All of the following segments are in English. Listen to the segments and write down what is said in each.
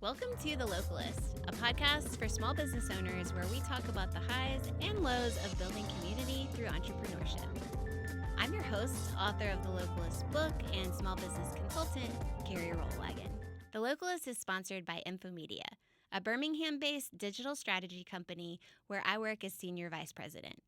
Welcome to The Localist, a podcast for small business owners where we talk about the highs and lows of building community through entrepreneurship. I'm your host, author of The Localist book, and small business consultant, Carrie Rollwagon. The Localist is sponsored by Infomedia, a Birmingham-based digital strategy company where I work as senior vice president.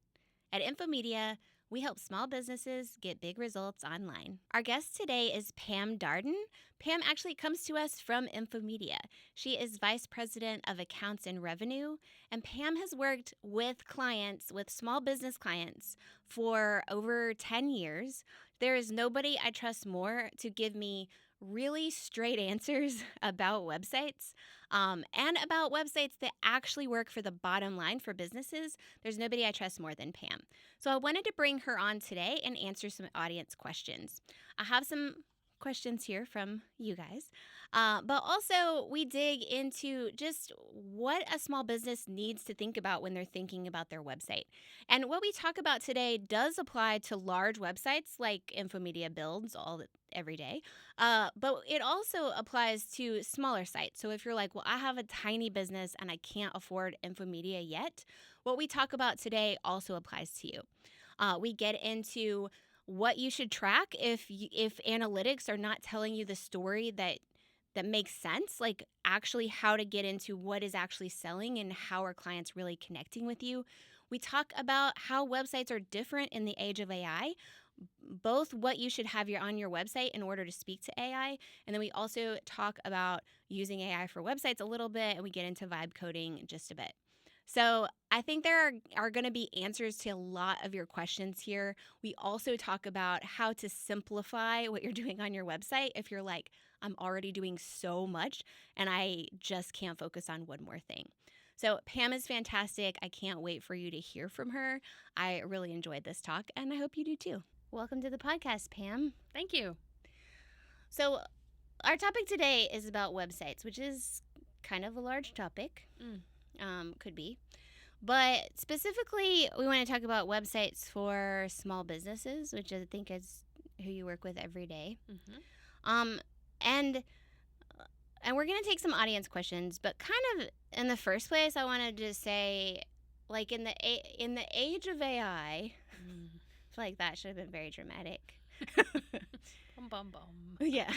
At Infomedia, we help small businesses get big results online. Our guest today is Pam Darden. Pam actually comes to us from Infomedia. She is Vice President of Accounts and Revenue, and Pam has worked with clients, with small business clients, for over 10 years. There is nobody I trust more to give me really straight answers about websites and about websites that actually work for the bottom line for businesses. There's nobody I trust more than Pam. So I wanted to bring her on today and answer some audience questions. I have some questions here from you guys, but also we dig into just what a small business needs to think about when they're thinking about their website. And what we talk about today does apply to large websites like Infomedia builds every day, but it also applies to smaller sites. So if you're like, well, I have a tiny business and I can't afford Infomedia yet, what we talk about today also applies to you. We get into what you should track if analytics are not telling you the story that makes sense, like actually how to get into what is actually selling and how are clients really connecting with you. We talk about how websites are different in the age of AI, both what you should have on your website in order to speak to AI, and then we also talk about using AI for websites a little bit, and we get into vibe coding just a bit. So I think there are going to be answers to a lot of your questions here. We also talk about how to simplify what you're doing on your website if you're like, I'm already doing so much and I just can't focus on one more thing. So Pam is fantastic. I can't wait for you to hear from her. I really enjoyed this talk and I hope you do too. Welcome to the podcast, Pam. Thank you. So our topic today is about websites, which is kind of a large topic. Could be. But specifically, we want to talk about websites for small businesses, which I think is who you work with every day. Mm-hmm. And we're going to take some audience questions, but kind of in the first place, I wanted to say, like in the age of AI, I feel like that should have been very dramatic. Bum, bum, bum. Yeah.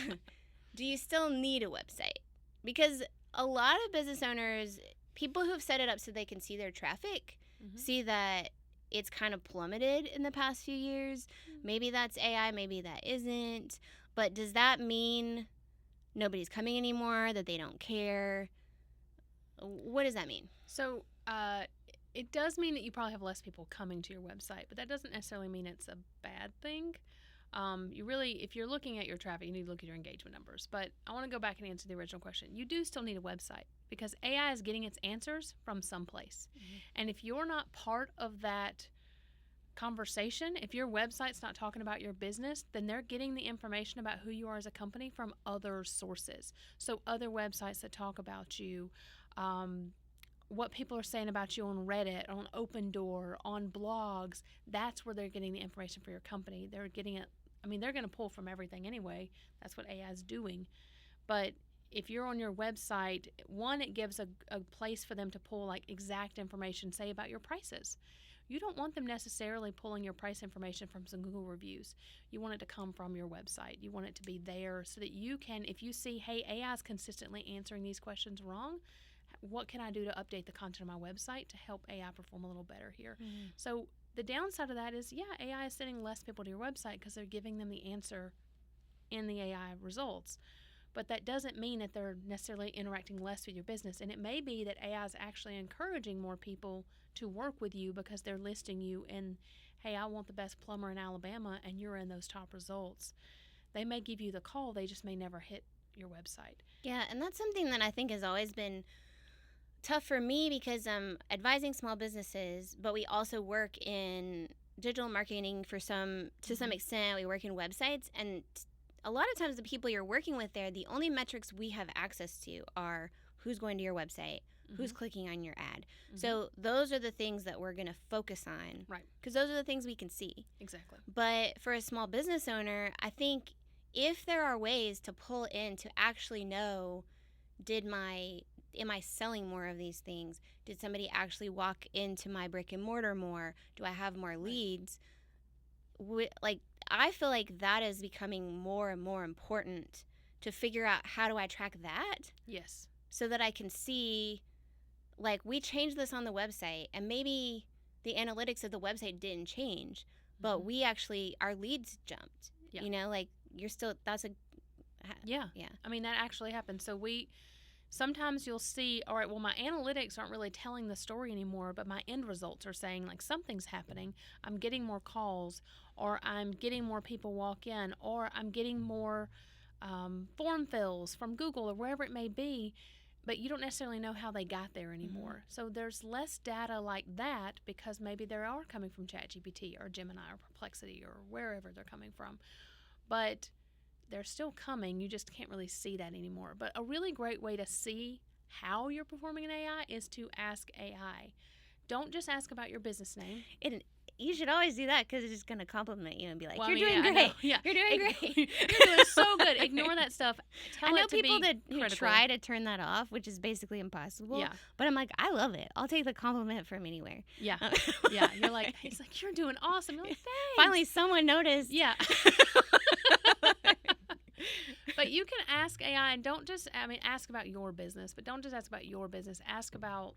Do you still need a website? Because a lot of business owners, people who've set it up so they can see their traffic, see that it's kind of plummeted in the past few years. Maybe that's AI, maybe that isn't. But does that mean nobody's coming anymore, that they don't care? What does that mean? So it does mean that you probably have less people coming to your website, but that doesn't necessarily mean it's a bad thing. If you're looking at your traffic, you need to look at your engagement numbers. But I want to go back and answer the original question. You do still need a website because AI is getting its answers from someplace. Mm-hmm. And if you're not part of that conversation, if your website's not talking about your business, then they're getting the information about who you are as a company from other sources. So other websites that talk about you, what people are saying about you on Reddit, on Open Door, on blogs, that's where they're getting the information for your company. They're getting it. I mean, they're going to pull from everything anyway. That's what AI is doing. But if you're on your website, one, it gives a place for them to pull like exact information, say about your prices. You don't want them necessarily pulling your price information from some Google reviews. You want it to come from your website. You want it to be there so that you can, if you see, hey, AI is consistently answering these questions wrong, what can I do to update the content on my website to help AI perform a little better here? Mm-hmm. So the downside of that is, yeah, AI is sending less people to your website because they're giving them the answer in the AI results. But that doesn't mean that they're necessarily interacting less with your business. And it may be that AI is actually encouraging more people to work with you because they're listing you in, hey, I want the best plumber in Alabama, and you're in those top results. They may give you the call, they just may never hit your website. Yeah, and that's something that I think has always been tough for me because I'm advising small businesses, but we also work in digital marketing to some extent. We work in websites, and a lot of times the people you're working with there, the only metrics we have access to are who's going to your website, who's clicking on your ad. So those are the things that we're going to focus on, right? Because those are the things we can see. Exactly. But for a small business owner, I think if there are ways to pull in to actually know am I selling more of these things? Did somebody actually walk into my brick and mortar more? Do I have more leads? Like, I feel like that is becoming more and more important to figure out how do I track that? Yes. So that I can see, like, we changed this on the website and maybe the analytics of the website didn't change, but we actually, our leads jumped. Yeah. You know, like, you're still, that's a, yeah. I mean, that actually happens. So sometimes you'll see, all right, well, my analytics aren't really telling the story anymore, but my end results are saying, like, something's happening. I'm getting more calls, or I'm getting more people walk in, or I'm getting more form fills from Google or wherever it may be, but you don't necessarily know how they got there anymore. So there's less data like that because maybe they are coming from ChatGPT or Gemini or Perplexity or wherever they're coming from. But they're still coming. You just can't really see that anymore. But a really great way to see how you're performing in AI is to ask AI. Don't just ask about your business name. You should always do that because it's just going to compliment you and be like, well, you're I mean, doing great. Yeah. You're doing great. You're doing so good. Ignore that stuff. I know people who try to turn that off, which is basically impossible. Yeah. But I'm like, I love it. I'll take the compliment from anywhere. Yeah. Yeah. You're like, it's like, you're doing awesome. You're like, thanks. Finally, someone noticed. Yeah. But you can ask AI, and don't just, ask about your business, but don't just ask about your business. Ask about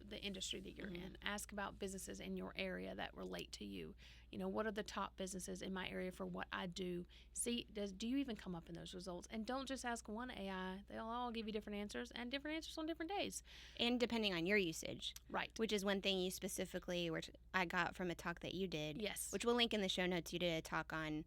the industry that you're in. Ask about businesses in your area that relate to you. You know, what are the top businesses in my area for what I do? See, do you even come up in those results? And don't just ask one AI. They'll all give you different answers and different answers on different days. And depending on your usage. Right. Which is one thing you specifically, which I got from a talk that you did. Yes. Which we'll link in the show notes. You did a talk on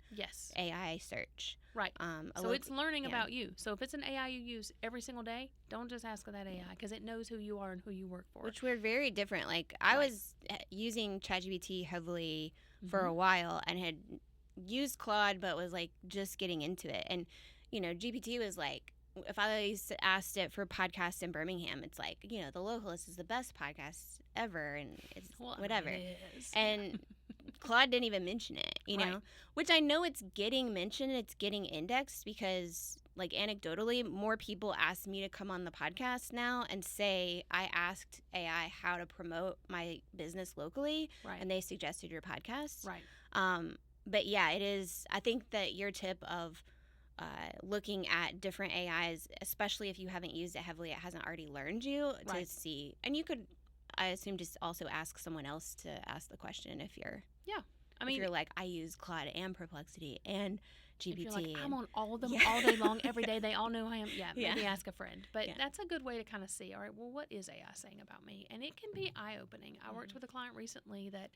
AI search. Right. So it's learning about you. So if it's an AI you use every single day, don't just ask that AI because it knows who you are and who you work for. Which we're very different. Like, I was using ChatGPT heavily for a while and had used Claude but was, like, just getting into it. And, you know, GPT was like, if I asked it for podcasts in Birmingham, it's like, you know, the Localist is the best podcast ever and it's whatever. It is. And Claude didn't even mention it, you know, which I know it's getting mentioned, it's getting indexed because, like, anecdotally, more people ask me to come on the podcast now and say, I asked AI how to promote my business locally, and they suggested your podcast. Right. But yeah, it is, I think that your tip of looking at different AIs, especially if you haven't used it heavily, it hasn't already learned you to see. And you could, I assume, just also ask someone else to ask the question if you're, if you're like, I use Claude and Perplexity and GPT. If you're like, I'm on all of them all day long, every day. They all know who I am. Maybe ask a friend. But that's a good way to kind of see, all right, well, what is AI saying about me? And it can be eye-opening. I worked with a client recently that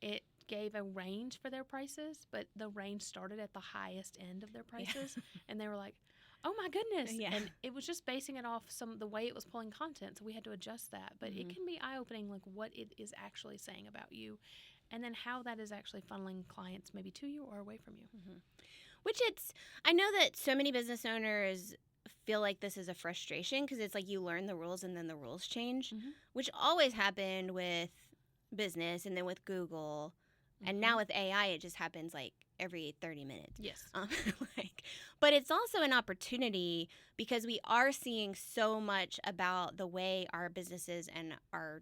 it gave a range for their prices, but the range started at the highest end of their prices. And they were like, oh my goodness. And it was just basing it off the way it was pulling content. So we had to adjust that. But it can be eye-opening, like what it is actually saying about you. And then how that is actually funneling clients maybe to you or away from you. Which I know that so many business owners feel like this is a frustration because it's like you learn the rules and then the rules change, which always happened with business and then with Google. And now with AI, it just happens like every 30 minutes. Yes. But it's also an opportunity because we are seeing so much about the way our businesses and our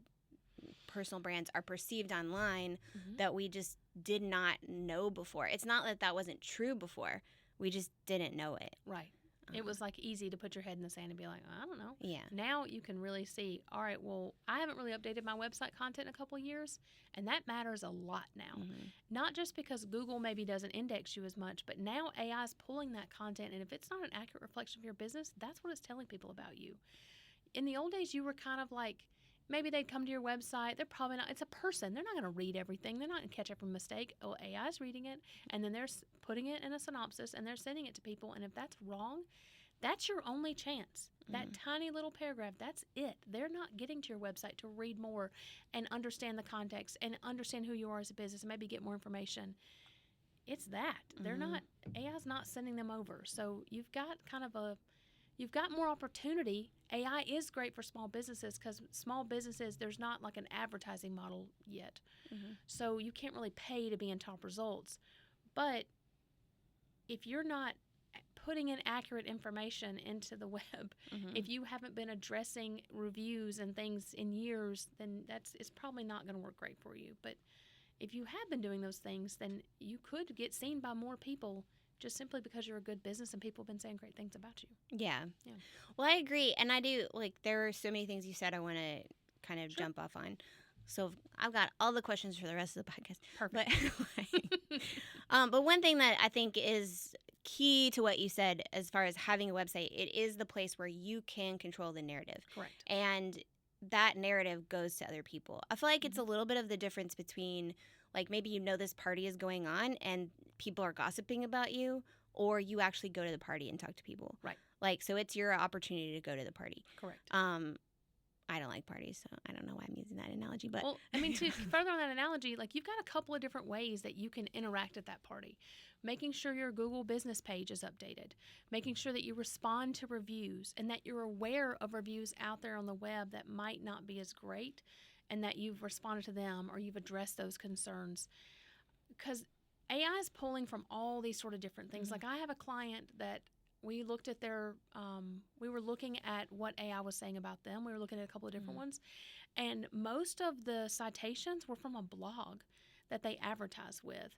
personal brands are perceived online that we just did not know before. It's not that that wasn't true before. We just didn't know it. Right. It was like easy to put your head in the sand and be like, I don't know. Yeah. Now you can really see, all right, well, I haven't really updated my website content in a couple of years, and that matters a lot now. Not just because Google maybe doesn't index you as much, but now AI is pulling that content, and if it's not an accurate reflection of your business, that's what it's telling people about you. In the old days, you were kind of like, maybe they'd come to your website. They're probably not. It's a person. They're not going to read everything. They're not going to catch up on a mistake. Oh, AI's reading it, and then they're putting it in a synopsis, and they're sending it to people. And if that's wrong, that's your only chance. That tiny little paragraph, that's it. They're not getting to your website to read more and understand the context and understand who you are as a business and maybe get more information. It's that. They're not, AI's not sending them over. So you've got you've got more opportunity. AI is great for small businesses because small businesses, there's not like an advertising model yet. So you can't really pay to be in top results. But if you're not putting in accurate information into the web. Mhm. If you haven't been addressing reviews and things in years, then it's probably not going to work great for you. But if you have been doing those things, then you could get seen by more people just simply because you're a good business and people have been saying great things about you. Yeah. Yeah. Well, I agree. And I do, like, there are so many things you said I want to kind of Sure. jump off on. So I've got all the questions for the rest of the podcast. Perfect. But one thing that I think is key to what you said as far as having a website, it is the place where you can control the narrative. Correct. And that narrative goes to other people. I feel like it's a little bit of the difference between, like, maybe you know this party is going on and people are gossiping about you, or you actually go to the party and talk to people. Right. Like, so it's your opportunity to go to the party. Correct. I don't like parties, so I don't know why I'm using that analogy. But well, I mean, to further on that analogy, like, you've got a couple of different ways that you can interact at that party. Making sure your Google business page is updated, making sure that you respond to reviews and that you're aware of reviews out there on the web that might not be as great, and that you've responded to them or you've addressed those concerns. Because AI is pulling from all these sort of different things. Like, I have a client that we looked at their, we were looking at what AI was saying about them. We were looking at a couple of different ones. And most of the citations were from a blog that they advertise with.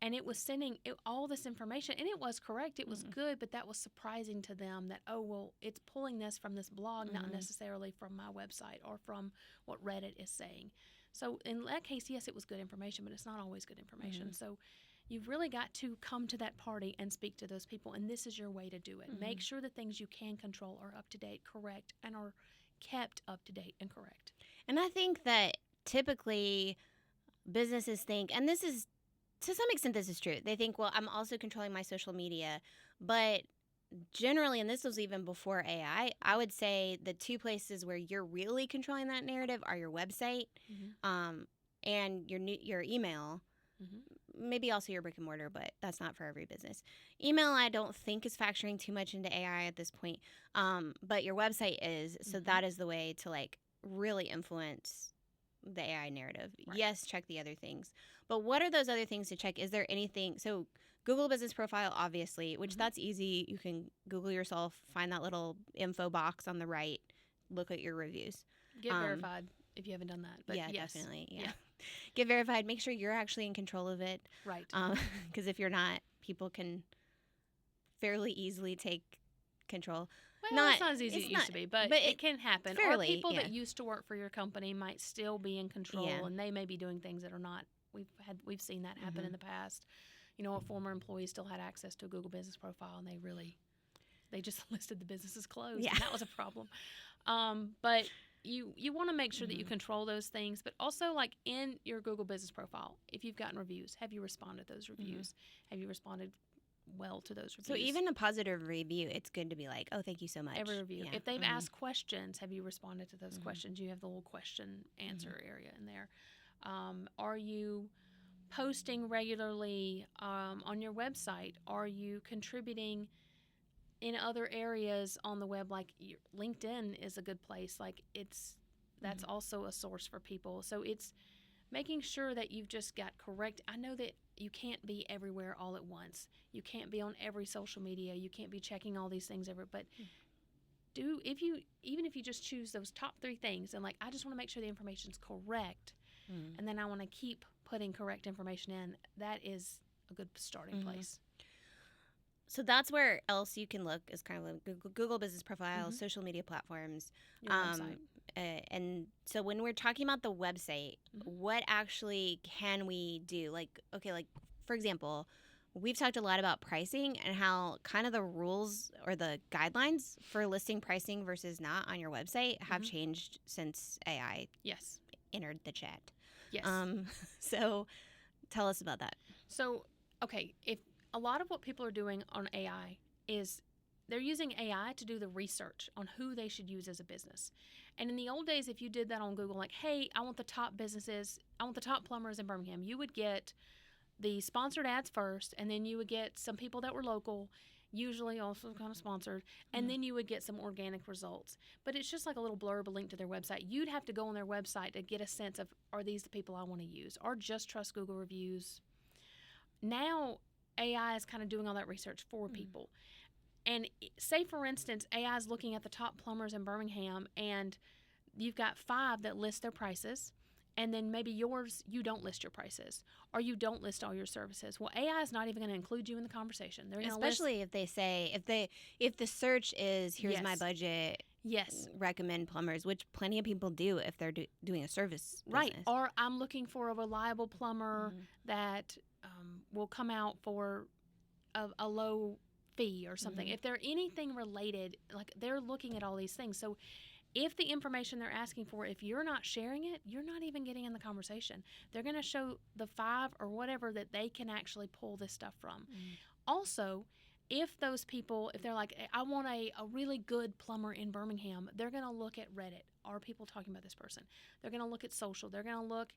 And it was sending all this information. And it was correct. It was good. But that was surprising to them that, oh, well, it's pulling this from this blog, not necessarily from my website or from what Reddit is saying. So in that case, yes, it was good information, but it's not always good information. So you've really got to come to that party and speak to those people, and this is your way to do it. Make sure the things you can control are up to date, correct, and are kept up to date and correct. And I think that typically businesses think, and this is, to some extent, this is true. They think, well, I'm also controlling my social media. But generally, and this was even before AI, I would say the two places where you're really controlling that narrative are your website and your email. Maybe also your brick and mortar, but that's not for every business. Email, I don't think is factoring too much into AI at this point, but your website is. So that is the way to, like, really influence the AI narrative. Right. Yes, check the other things. But what are those other things to check? Is there anything? So Google Business Profile, obviously, which that's easy. You can Google yourself, find that little info box on the right, look at your reviews. Get verified if you haven't done that. But yeah, yes. definitely. Yeah. Get verified. Make sure you're actually in control of it. Right. Because if you're not, people can fairly easily take control. Well, it's not as easy as it used to be, but it can happen. Fairly, or people that used to work for your company might still be in control, and they may be doing things that are not. We've seen that happen in the past. You know, a former employee still had access to a Google Business Profile, and they just listed the business as closed, and that was a problem. But you want to make sure that you control those things, but also, like, in your Google Business Profile, if you've gotten reviews, have you responded to those reviews? Have you responded well to those reviews? So even a positive review, it's good to be like, oh, thank you so much. Every review. If they've asked questions, have you responded to those questions? You have the little question answer area in there. Are you posting regularly on your website? Are you contributing in other areas on the web? Like, LinkedIn is a good place. Like, that's also a source for people. So it's making sure that you've just got correct. I know that you can't be everywhere all at once. You can't be on every social media. You can't be checking all these things but even if you just choose those top 3 things and, like, I just want to make sure the information's correct, and then I want to keep putting correct information in, that is a good starting place. So that's where else you can look is kind of like Google Business Profile, social media platforms. Your website. And so when we're talking about the website, what actually can we do? Like, okay, like, for example, we've talked a lot about pricing and how kind of the rules or the guidelines for listing pricing versus not on your website have changed since AI entered the chat. Yes. So tell us about that. So, okay, if a lot of what people are doing on AI is they're using AI to do the research on who they should use as a business. And in the old days, if you did that on Google, like, hey, I want the top businesses, I want the top plumbers in Birmingham, you would get the sponsored ads first, and then you would get some people that were local, usually also kind of sponsored, and then you would get some organic results. But it's just like a little blurb, a link to their website. You'd have to go on their website to get a sense of, are these the people I want to use, or just trust Google reviews. Now, AI is kind of doing all that research for people. And say, for instance, AI is looking at the top plumbers in Birmingham, and you've got 5 that list their prices, and then maybe yours, you don't list your prices, or you don't list all your services. Well, AI is not even going to include you in the conversation. They're going to Especially if they say, if the search is, here's my Yes. budget, Yes. recommend plumbers, which plenty of people do if they're doing a service Right. business. Or I'm looking for a reliable plumber Mhm. that will come out for a low fee or something. Mhm. If they're anything related, like they're looking at all these things. So if the information they're asking for, if you're not sharing it, you're not even getting in the conversation. They're going to show the 5 or whatever that they can actually pull this stuff from. Also, if those people, if they're like, I want a really good plumber in Birmingham, they're going to look at Reddit. Are people talking about this person? They're going to look at social. They're going to look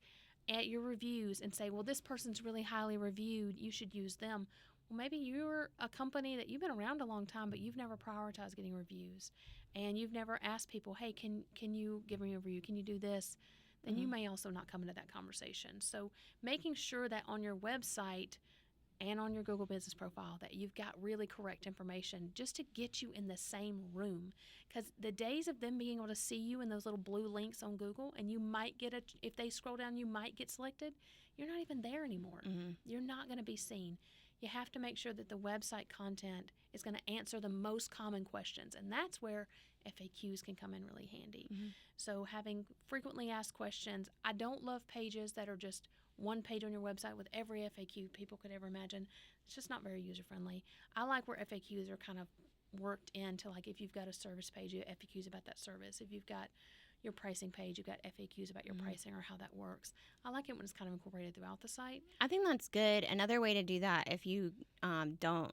at your reviews and say, well, this person's really highly reviewed. You should use them. Well, maybe you're a company that you've been around a long time, but you've never prioritized getting reviews. And you've never asked people, hey, can you give me a review? Can you do this? Then you may also not come into that conversation. So making sure that on your website and on your Google Business Profile that you've got really correct information just to get you in the same room. Because the days of them being able to see you in those little blue links on Google, and you might get if they scroll down, you might get selected, you're not even there anymore. You're not going to be seen. You have to make sure that the website content is going to answer the most common questions, and that's where FAQs can come in really handy. So having frequently asked questions. I don't love pages that are just one page on your website with every FAQ people could ever imagine. It's just not very user-friendly. I like where FAQs are kind of worked into, like if you've got a service page, you have FAQs about that service. If you've got your pricing page, you've got FAQs about your pricing or how that works. I like it when it's kind of incorporated throughout the site. I think that's good. Another way to do that, if you don't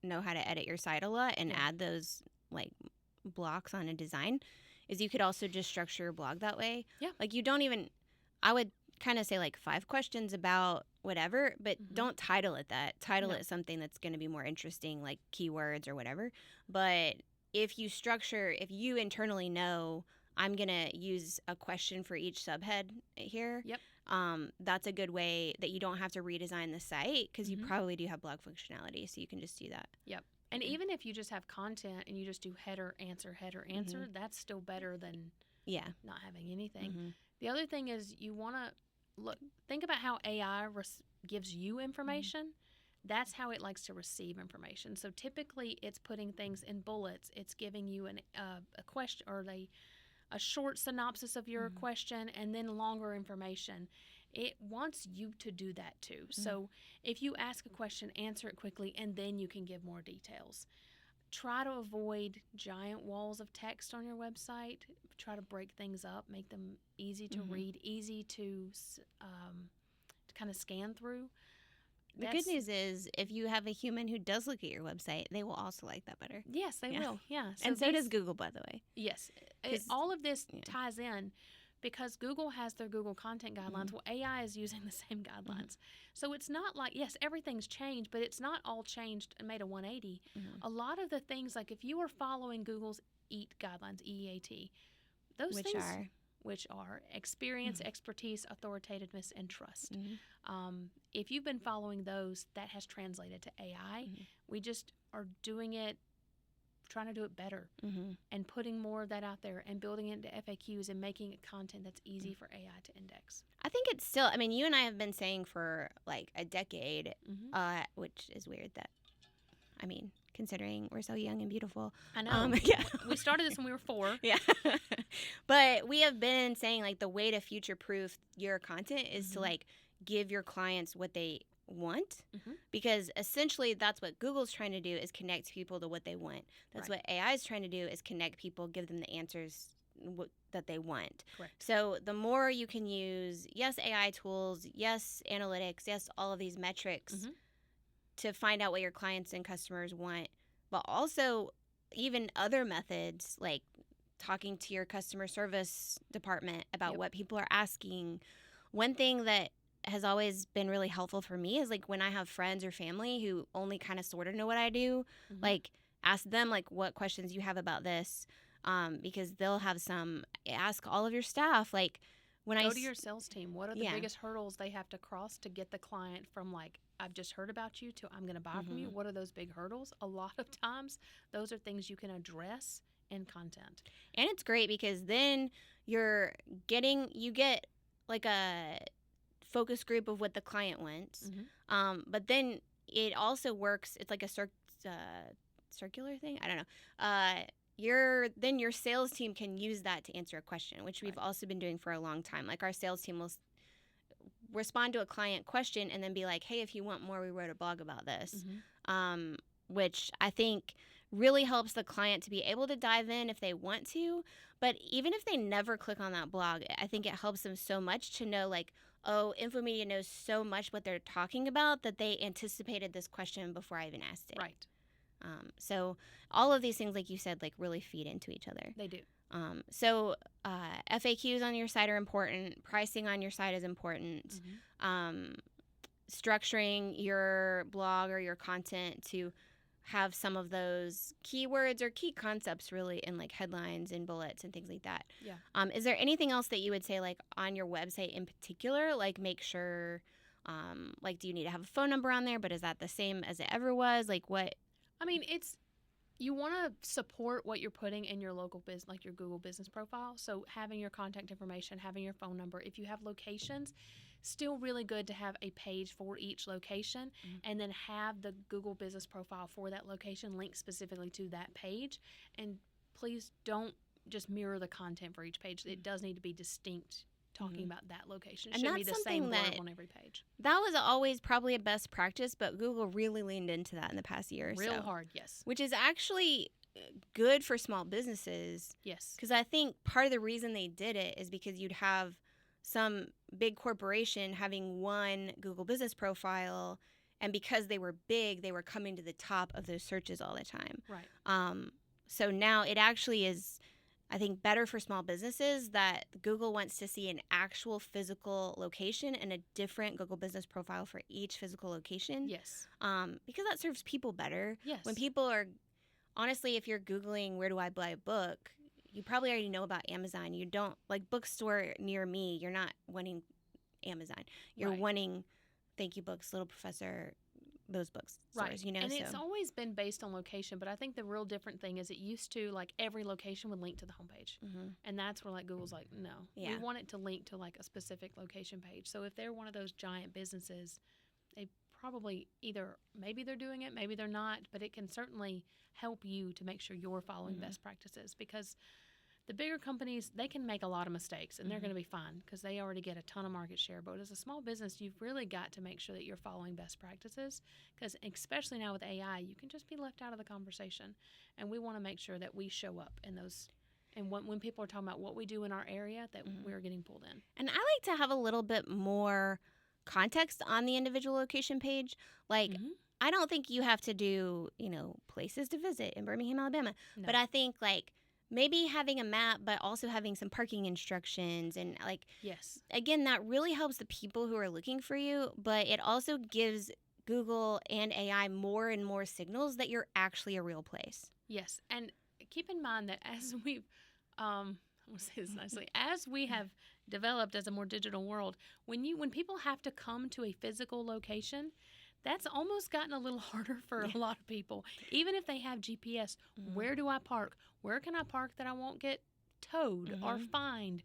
know how to edit your site a lot and add those like blocks on a design, is you could also just structure your blog that way. Yeah. Like you don't even, I would kind of say like 5 questions about whatever, but don't title it that. Title it something that's going to be more interesting, like keywords or whatever. But if you internally know, I'm going to use a question for each subhead here. Yep. That's a good way that you don't have to redesign the site because you probably do have blog functionality, so you can just do that. Yep. And even if you just have content and you just do header, answer, that's still better than not having anything. The other thing is you want to think about how AI gives you information. That's how it likes to receive information. So typically it's putting things in bullets. It's giving you a question or a short synopsis of your question and then longer information. It wants you to do that too. So if you ask a question, answer it quickly, and then you can give more details. Try to avoid giant walls of text on your website. Try to break things up, make them easy to read, easy to kind of scan through. The good news is if you have a human who does look at your website, they will also like that better. Yes, they will. Yeah. And so does Google, by the way. Yes. All of this ties in because Google has their Google content guidelines. Well, AI is using the same guidelines. So it's not like, yes, everything's changed, but it's not all changed and made a 180. A lot of the things, like if you are following Google's EAT guidelines, EAT, those things... Which are experience, expertise, authoritativeness, and trust. If you've been following those, that has translated to AI. We just are doing it, trying to do it better, and putting more of that out there and building it into FAQs and making it content that's easy for AI to index. I think it's still, I mean, you and I have been saying for like a decade, which is weird that, I mean, considering we're so young and beautiful. I know. We started this when we were 4. Yeah. But we have been saying like the way to future-proof your content is to like give your clients what they want, because essentially that's what Google's trying to do is connect people to what they want. That's what AI is trying to do is connect people, give them the answers that they want. Correct. So the more you can use, yes, AI tools, yes, analytics, yes, all of these metrics to find out what your clients and customers want, but also even other methods like talking to your customer service department about what people are asking. One thing that has always been really helpful for me is like when I have friends or family who only kind of sort of know what I do, like ask them like what questions you have about this, because they'll have ask all of your staff like Go to your sales team. What are the Yeah. biggest hurdles they have to cross to get the client from like, I've just heard about you to I'm going to buy from you? What are those big hurdles? A lot of times, those are things you can address in content. And it's great because then you get like a focus group of what the client wants. But then it also works. It's like a circular thing. I don't know. Your sales team can use that to answer a question, which we've also been doing for a long time. Like our sales team will respond to a client question and then be like, hey, if you want more, we wrote a blog about this, which I think really helps the client to be able to dive in if they want to. But even if they never click on that blog, I think it helps them so much to know like, oh, Infomedia knows so much what they're talking about that they anticipated this question before I even asked it. Right. So all of these things, like you said, like really feed into each other. They do. So FAQs on your site are important. Pricing on your site is important. Structuring your blog or your content to have some of those keywords or key concepts really in like headlines and bullets and things like that. Yeah. Is there anything else that you would say like on your website in particular? Like make sure, like do you need to have a phone number on there? But is that the same as it ever was? Like what? I mean, you want to support what you're putting in your local business, like your Google business profile. So having your contact information, having your phone number. If you have locations, still really good to have a page for each location and then have the Google business profile for that location linked specifically to that page. And please don't just mirror the content for each page. It does need to be distinct. Talking about that location. It shouldn't be the same blurb on every page. That was always probably a best practice, but Google really leaned into that in the past year or so. Real hard, yes. Which is actually good for small businesses. Yes. Because I think part of the reason they did it is because you'd have some big corporation having one Google business profile, and because they were big, they were coming to the top of those searches all the time. Right. So now it actually is, I think, better for small businesses that Google wants to see an actual physical location and a different Google business profile for each physical location. Yes. Because that serves people better. Yes. When people are, honestly, if you're Googling where do I buy a book, you probably already know about Amazon. You don't, like bookstore near me, you're not wanting Amazon. You're wanting Thank You Books, Little Professor, those books stores, you know. And it's always been based on location, but I think the real different thing is it used to like every location would link to the homepage, and that's where like Google's like, no, we want it to link to like a specific location page. So if they're one of those giant businesses, they probably either maybe they're doing it, maybe they're not, but it can certainly help you to make sure you're following best practices, because the bigger companies, they can make a lot of mistakes, and they're going to be fine because they already get a ton of market share. But as a small business, you've really got to make sure that you're following best practices, because especially now with AI, you can just be left out of the conversation. And we want to make sure that we show up in those. And when people are talking about what we do in our area, that we're getting pulled in. And I like to have a little bit more context on the individual location page. Like, I don't think you have to do, places to visit in Birmingham, Alabama. No. But I think, like, maybe having a map, but also having some parking instructions and again, that really helps the people who are looking for you, but it also gives Google and AI more and more signals that you're actually a real place. Yes. And keep in mind that as we've, I'm going to say this nicely, as we have developed as a more digital world, when people have to come to a physical location, that's almost gotten a little harder for a lot of people. Even if they have GPS, where do I park? Where can I park that I won't get towed or fined?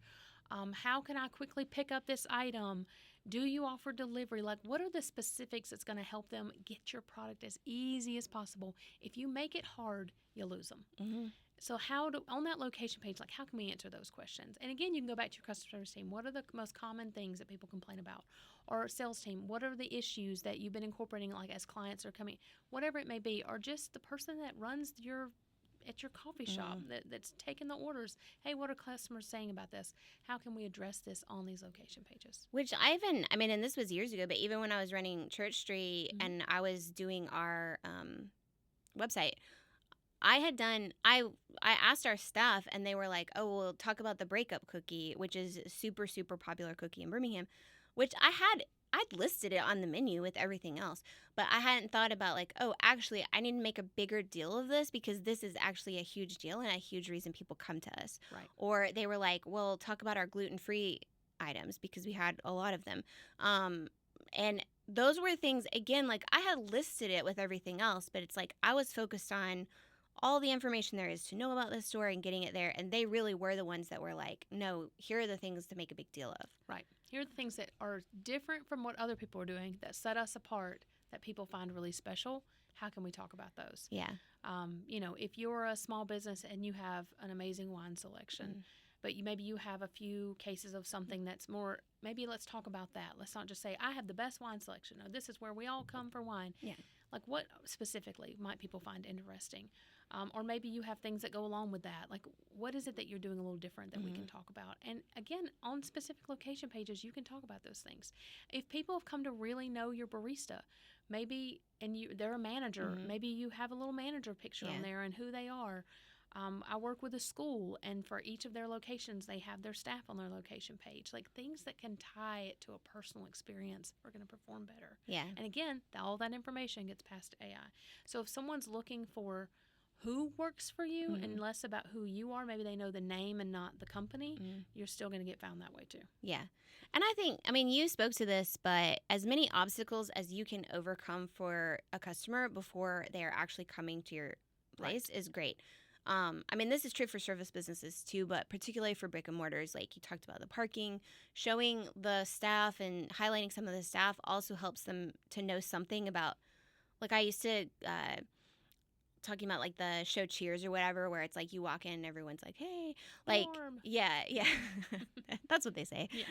How can I quickly pick up this item? Do you offer delivery? Like, what are the specifics that's going to help them get your product as easy as possible? If you make it hard, you lose them. So on that location page, like, how can we answer those questions? And again, you can go back to your customer service team. What are the most common things that people complain about? Or sales team, what are the issues that you've been incorporating, like, as clients are coming, whatever it may be, or just the person that runs at your coffee shop that's taking the orders. Hey, what are customers saying about this? How can we address this on these location pages? Which and this was years ago, but even when I was running Church Street and I was doing our website, I asked our staff, and they were like, oh, we'll talk about the breakup cookie, which is a super, super popular cookie in Birmingham, which I'd listed it on the menu with everything else, but I hadn't thought about like, oh, actually, I need to make a bigger deal of this because this is actually a huge deal and a huge reason people come to us. Right. Or they were like, well, talk about our gluten-free items because we had a lot of them. And those were things, again, like I had listed it with everything else, but it's like I was focused on all the information there is to know about this store and getting it there. And they really were the ones that were like, no, here are the things to make a big deal of. Right. Here are the things that are different from what other people are doing that set us apart, that people find really special. How can we talk about those? Yeah. If you're a small business and you have an amazing wine selection, but maybe you have a few cases of something that's more, maybe let's talk about that. Let's not just say, I have the best wine selection, or this is where we all come for wine. Yeah. Like what specifically might people find interesting? Or maybe you have things that go along with that. Like what is it that you're doing a little different that we can talk about? And again, on specific location pages, you can talk about those things. If people have come to really know your barista, maybe, and they're a manager, maybe you have a little manager picture on there and who they are. I work with a school, and for each of their locations, they have their staff on their location page. Like things that can tie it to a personal experience are going to perform better. Yeah. And again, all that information gets passed to AI. So if someone's looking for who works for you and less about who you are, maybe they know the name and not the company, you're still going to get found that way too. Yeah. And I mean, you spoke to this, but as many obstacles as you can overcome for a customer before they are actually coming to your place is great. I mean, this is true for service businesses too, but particularly for brick and mortars, like you talked about the parking, showing the staff and highlighting some of the staff also helps them to know something about, like I used to, talking about like the show Cheers or whatever, where it's like you walk in and everyone's like, hey, like, Warm. yeah. That's what they say. Yeah.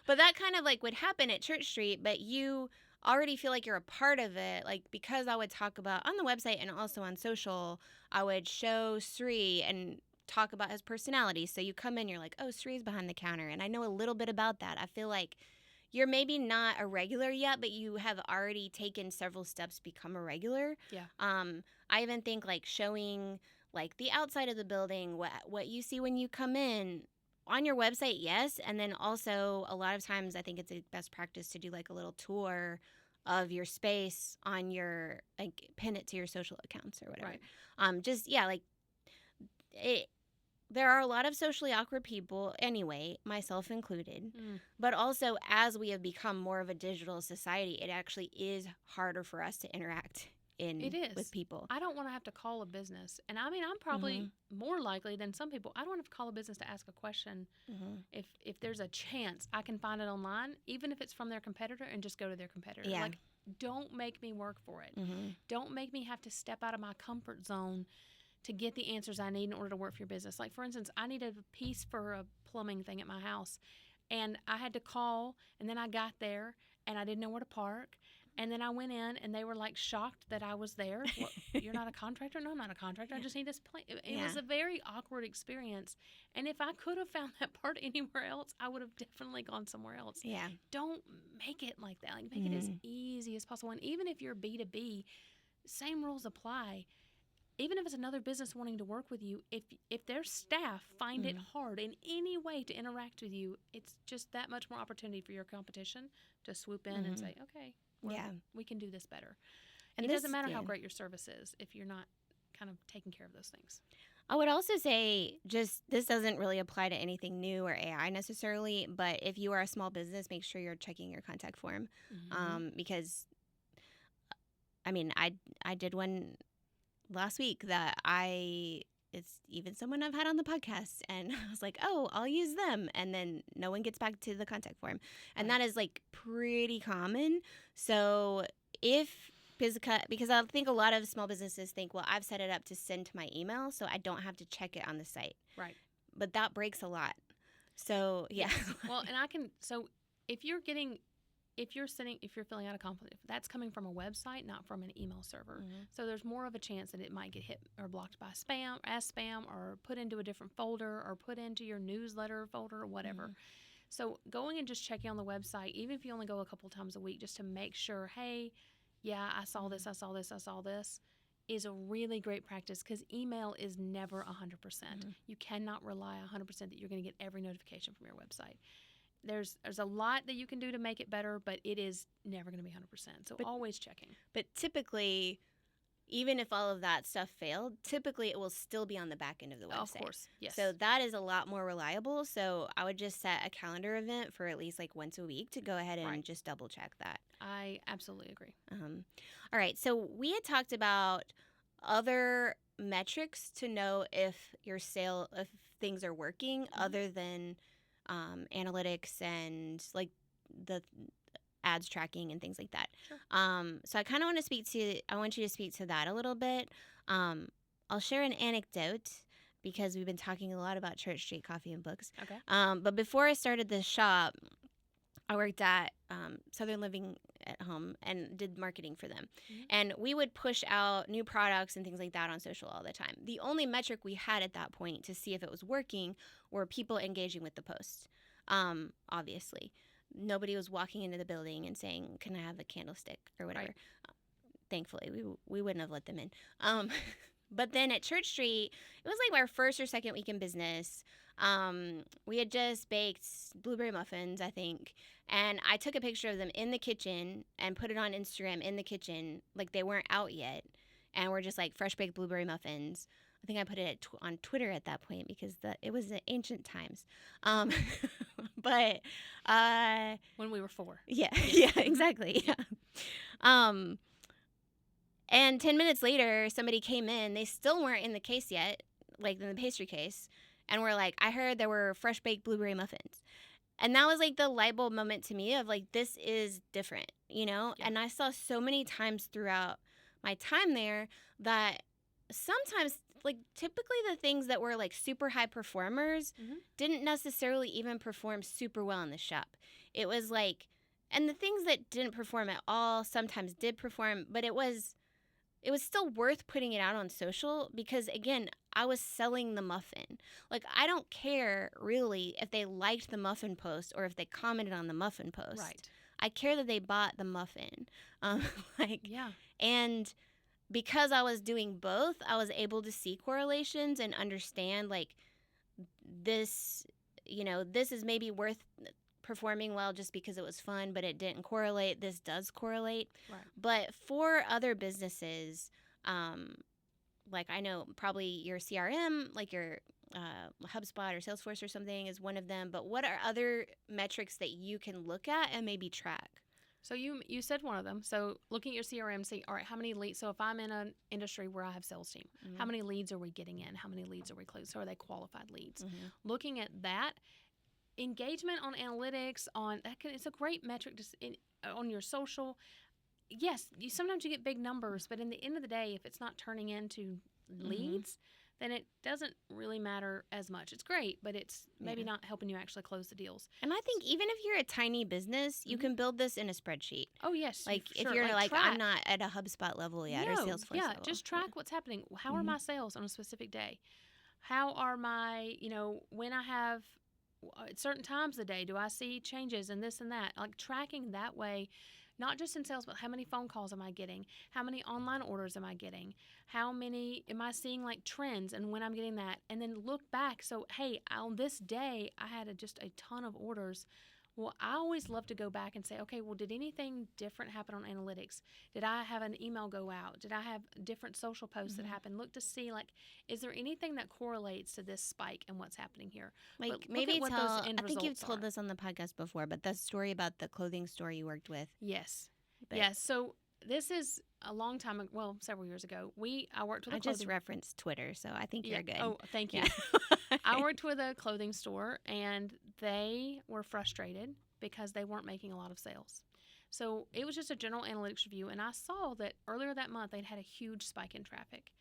But that kind of like would happen at Church Street, but you already feel like you're a part of it. Like, because I would talk about on the website and also on social, I would show Sri and talk about his personality. So you come in, you're like, oh, Sri's behind the counter. And I know a little bit about that. I feel like you're maybe not a regular yet, but you have already taken several steps to become a regular. Yeah. I even think like showing like the outside of the building, what you see when you come in on your website, yes. And then also a lot of times I think it's a best practice to do like a little tour of your space on your, like pin it to your social accounts or whatever. Right. There are a lot of socially awkward people anyway, myself included. But also, as we have become more of a digital society, it actually is harder for us to interact with people. I don't want to have to call a business. And I mean, I'm probably more likely than some people. I don't want to call a business to ask a question. If there's a chance I can find it online, even if it's from their competitor, and just go to their competitor. Yeah. Like, don't make me work for it. Don't make me have to step out of my comfort zone to get the answers I need in order to work for your business. Like, for instance, I needed a piece for a plumbing thing at my house, and I had to call, and then I got there, and I didn't know where to park, and then I went in, and they were, like, shocked that I was there. What, you're not a contractor? No, I'm not a contractor. I just need this plane. It was a very awkward experience, and if I could have found that part anywhere else, I would have definitely gone somewhere else. Yeah. Don't make it like that. Like, make it as easy as possible, and even if you're B2B, same rules apply. Even if it's another business wanting to work with you, if their staff find it hard in any way to interact with you, it's just that much more opportunity for your competition to swoop in and say, okay, we can do this better. And it doesn't matter how great your service is if you're not kind of taking care of those things. I would also say this doesn't really apply to anything new or AI necessarily, but if you are a small business, make sure you're checking your contact form. Because, I mean, I did one last week that it's even someone I've had on the podcast, and I was like, oh, I'll use them, and then no one gets back to the contact form, and that is like pretty common. So because I think a lot of small businesses think, well, I've set it up to send to my email, so I don't have to check it on the site. Right. But that breaks a lot. So yeah. Well, and if you're filling out a compliment, that's coming from a website, not from an email server. So there's more of a chance that it might get hit or blocked by spam, or put into a different folder, or put into your newsletter folder, or whatever. So going and just checking on the website, even if you only go a couple times a week, just to make sure, hey, yeah, I saw this, is a really great practice, because email is never 100%. You cannot rely 100% that you're going to get every notification from your website. There's a lot that you can do to make it better, but it is never going to be 100%. So always checking. But typically, even if all of that stuff failed, typically it will still be on the back end of the website. Of course, yes. So that is a lot more reliable. So I would just set a calendar event for at least like once a week to go ahead and just double check that. I absolutely agree. All right. So we had talked about other metrics to know if if things are working other than analytics and like the ads tracking and things like that. Sure. So I kind of want you to speak to that a little bit. I'll share an anecdote because we've been talking a lot about Church Street Coffee and Books. Okay. But before I started this shop, I worked at Southern Living at home and did marketing for them. Mm-hmm. And we would push out new products and things like that on social all the time. The only metric we had at that point to see if it was working were people engaging with the post. Obviously. Nobody was walking into the building and saying, "Can I have a candlestick?" or whatever. Right. Thankfully, we wouldn't have let them in. But then at Church Street, it was like our first or second week in business. We had just baked blueberry muffins, I think. And I took a picture of them in the kitchen and put it on Instagram in the kitchen. Like they weren't out yet. And we're just like fresh baked blueberry muffins. I think I put it on Twitter at that point because it was the ancient times. But when we were 4. Yeah, yeah, exactly. Yeah. And 10 minutes later, somebody came in. They still weren't in the case yet, like in the pastry case. And we're like, I heard there were fresh baked blueberry muffins. And that was like the light bulb moment to me of like, this is different, you know? Yeah. And I saw so many times throughout my time there that sometimes, like typically the things that were like super high performers didn't necessarily even perform super well in the shop. It was like, and the things that didn't perform at all sometimes did perform, but it was still worth putting it out on social because, again, I was selling the muffin. Like, I don't care, really, if they liked the muffin post or if they commented on the muffin post. Right. I care that they bought the muffin. Yeah. And because I was doing both, I was able to see correlations and understand, like, this, you know, this is maybe worth performing well just because it was fun, but it didn't correlate. This does correlate. Right. But for other businesses, like I know probably your CRM, like your HubSpot or Salesforce or something is one of them. But what are other metrics that you can look at and maybe track? So you said one of them. So looking at your CRM, see, all right, how many leads? So if I'm in an industry where I have sales team, how many leads are we getting in? How many leads are we closing? So are they qualified leads? Looking at that. Engagement on analytics it's a great metric on your social. Yes, sometimes you get big numbers, but in the end of the day, if it's not turning into leads, then it doesn't really matter as much. It's great, but it's maybe not helping you actually close the deals. And I think even if you're a tiny business, you can build this in a spreadsheet. Oh, yes. Like if you're like I'm not at a HubSpot level yet or Salesforce level. Just track what's happening. How are my sales on a specific day? How are my, when I have at certain times of the day, do I see changes and this and that? Like tracking that way, not just in sales, but how many phone calls am I getting? How many online orders am I getting? How many am I seeing like trends and when I'm getting that? And then look back. So, hey, on this day, I had just a ton of orders. Well, I always love to go back and say, okay, well, did anything different happen on analytics? Did I have an email go out? Did I have different social posts that happened? Look to see, like, is there anything that correlates to this spike and what's happening here? Like maybe I think you've told this on the podcast before, but that story about the clothing store you worked with. Yes. Yes. So this is a long time ago, well, several years ago. I worked with a clothing. I just referenced Twitter, so I think you're good. Oh, thank you. I worked with a clothing store, and they were frustrated because they weren't making a lot of sales. So it was just a general analytics review, and I saw that earlier that month they'd had a huge spike in traffic,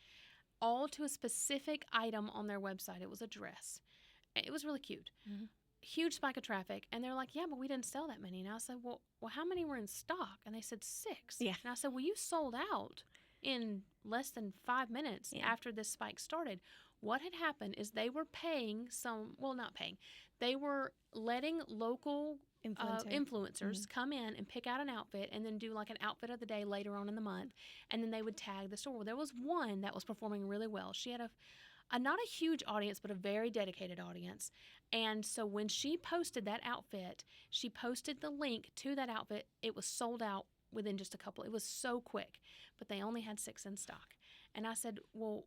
all to a specific item on their website. It was a dress. It was really cute. Huge spike of traffic, and they're like, yeah, but we didn't sell that many. And I said, well, how many were in stock? And they said 6. Yeah. And I said, well, you sold out in less than 5 minutes after this spike started. What had happened is they were they were letting local influencers come in and pick out an outfit and then do like an outfit of the day later on in the month, and then they would tag the store. Well, there was one that was performing really well. She had not a huge audience, but a very dedicated audience. And so when she posted that outfit, she posted the link to that outfit. It was sold out within just a couple. It was so quick, but they only had 6 in stock. And I said, well,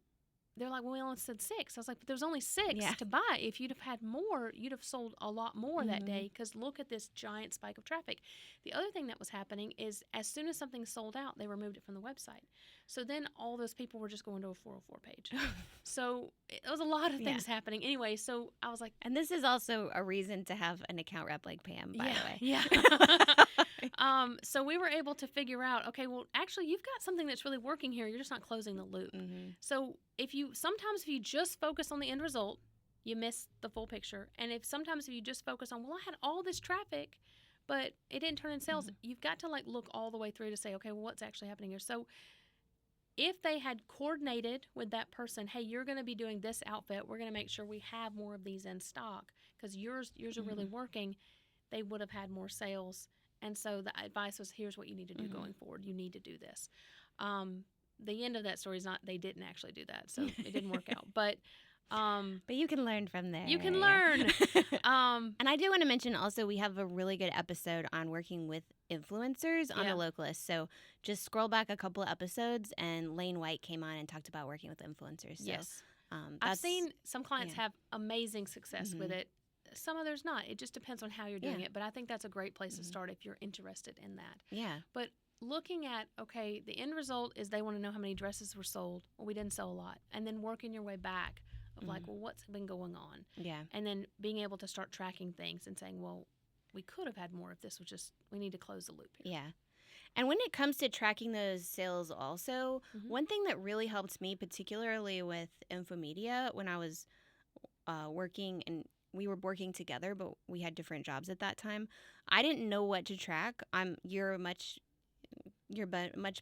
they're like, well, we only said 6. I was like, but there's only 6 Yeah. to buy. If you'd have had more, you'd have sold a lot more that day, because look at this giant spike of traffic. The other thing that was happening is as soon as something sold out, they removed it from the website. So then all those people were just going to a 404 page. So it was a lot of things happening. Anyway, so I was like. And this is also a reason to have an account rep like Pam, by the way. Yeah. So we were able to figure out, okay, well, actually, you've got something that's really working here. You're just not closing the loop. So sometimes if you just focus on the end result, you miss the full picture. And sometimes if you just focus on, well, I had all this traffic, but it didn't turn in sales, you've got to like look all the way through to say, okay, well, what's actually happening here? So if they had coordinated with that person, hey, you're going to be doing this outfit, we're going to make sure we have more of these in stock because yours are really working, they would have had more sales. And so the advice was, here's what you need to do going forward. You need to do this. The end of that story is not, they didn't actually do that. So it didn't work out. But you can learn from there. You can learn. And I do want to mention also, we have a really good episode on working with influencers on The Localist. So just scroll back a couple of episodes, and Laine White came on and talked about working with influencers. So, yes. I've seen some clients have amazing success with it. Some others not. It just depends on how you're doing it. But I think that's a great place to start if you're interested in that. Yeah. But looking at, okay, the end result is they want to know how many dresses were sold. Well, we didn't sell a lot. And then working your way back of like, well, what's been going on? Yeah. And then being able to start tracking things and saying, well, we could have had more if this was just, we need to close the loop here. Yeah. And when it comes to tracking those sales also, one thing that really helped me, particularly with Infomedia, when I was working, and we were working together, but we had different jobs at that time, I didn't know what to track. You're much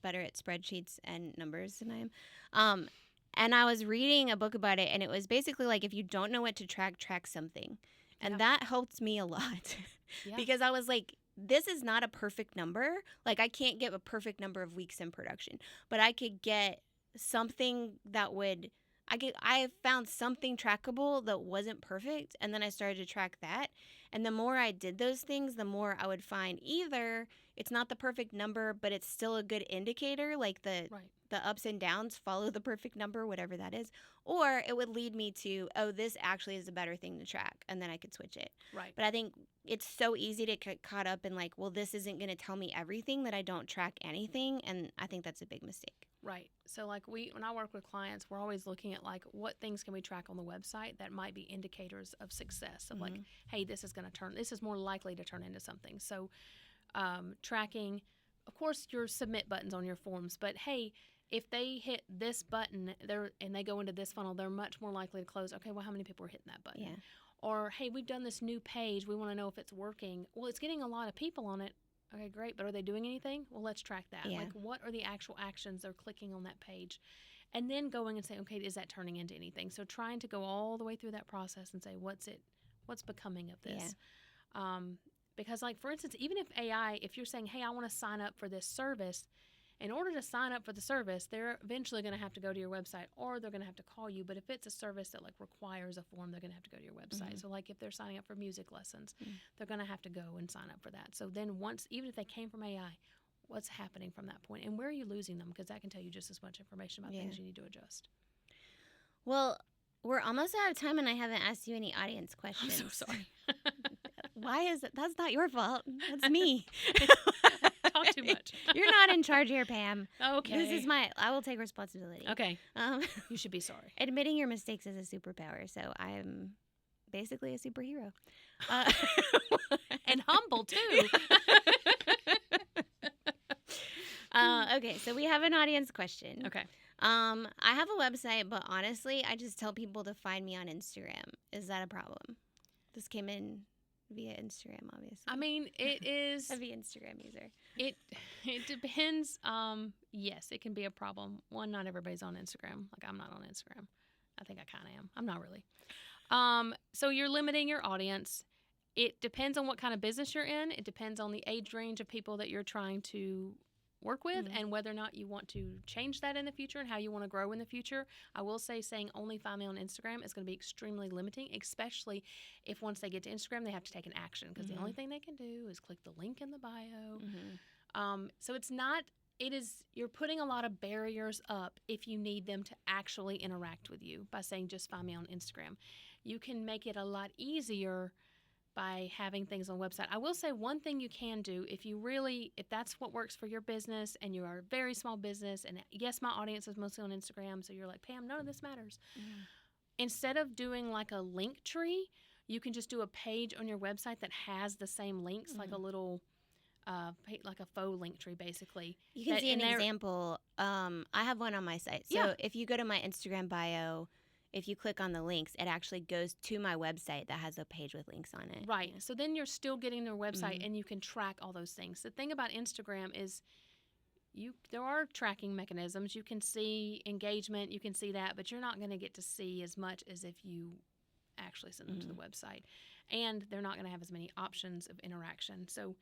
better at spreadsheets and numbers than I am. And I was reading a book about it, and it was basically like, if you don't know what to track something. And that helped me a lot because I was like, this is not a perfect number. Like, I can't get a perfect number of weeks in production, but I could get something that would, I found something trackable that wasn't perfect. And then I started to track that. And the more I did those things, the more I would find either it's not the perfect number, but it's still a good indicator. Like the ups and downs follow the perfect number, whatever that is. Or it would lead me to, oh, this actually is a better thing to track. And then I could switch it. Right. But I think it's so easy to get caught up in like, well, this isn't going to tell me everything, that I don't track anything. And I think that's a big mistake. Right. So like when I work with clients, we're always looking at like, what things can we track on the website that might be indicators of success of like, hey, this is more likely to turn into something. So tracking, of course, your submit buttons on your forms, but hey, if they hit this button and they go into this funnel, they're much more likely to close. Okay, well, how many people are hitting that button? Yeah. Or, hey, we've done this new page. We want to know if it's working. Well, it's getting a lot of people on it. Okay, great. But are they doing anything? Well, let's track that. Yeah. Like, what are the actual actions they're clicking on that page? And then going and saying, okay, is that turning into anything? So trying to go all the way through that process and say, what's becoming of this? Yeah. Because, like, for instance, even if you're saying, hey, I want to sign up for this service, in order to sign up for the service, they're eventually going to have to go to your website, or they're going to have to call you. But if it's a service that like requires a form, they're going to have to go to your website. So like if they're signing up for music lessons, they're going to have to go and sign up for that. So then even if they came from AI, what's happening from that point? And where are you losing them? Because that can tell you just as much information about things you need to adjust. Well, we're almost out of time, and I haven't asked you any audience questions. I'm so sorry. Why is it? That's not your fault. That's me. Talk too much. You're not in charge here, Pam. Okay. This is I will take responsibility. Okay. You should be sorry. Admitting your mistakes is a superpower, so I'm basically a superhero. And humble, too. Okay, so we have an audience question. Okay. I have a website, but honestly, I just tell people to find me on Instagram. Is that a problem? This came in via Instagram, obviously. I mean, it is... Heavy Instagram user. It depends. Yes, it can be a problem. One, not everybody's on Instagram. Like, I'm not on Instagram. I think I kind of am. I'm not really. So you're limiting your audience. It depends on what kind of business you're in. It depends on the age range of people that you're trying to work with and whether or not you want to change that in the future and how you want to grow in the future. I will say saying only find me on Instagram is going to be extremely limiting, especially if once they get to Instagram, they have to take an action because the only thing they can do is click the link in the bio. So it's not you're putting a lot of barriers up if you need them to actually interact with you by saying just find me on Instagram. You can make it a lot easier by having things on the website. I will say one thing you can do if that's what works for your business and you are a very small business, and yes, my audience is mostly on Instagram, so you're like, Pam, none of this matters. Mm. Instead of doing like a link tree, you can just do a page on your website that has the same links, like a little like a faux link tree, basically. You can see an example. I have one on my site. So if you go to my Instagram bio, if you click on the links, it actually goes to my website that has a page with links on it. Right. So then you're still getting their website and you can track all those things. The thing about Instagram is there are tracking mechanisms. You can see engagement, you can see that, but you're not going to get to see as much as if you actually send them to the website. And they're not going to have as many options of interaction. So